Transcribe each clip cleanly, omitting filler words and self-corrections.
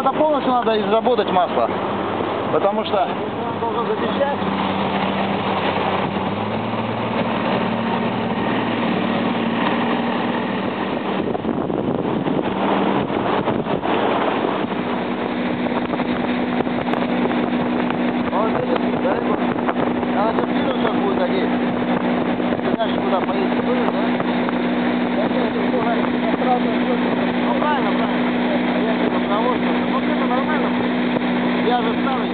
надо полностью изработать масло, потому что он должен запечать. Куда поедешь, да? Ну правильно, правильно. А я не провожу. Ну это нормально. Я же старый.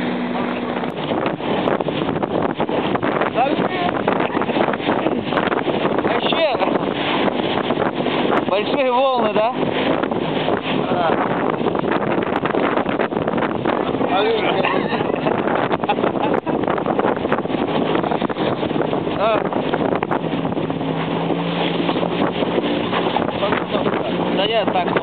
Вообще большие волны, да? Да я так.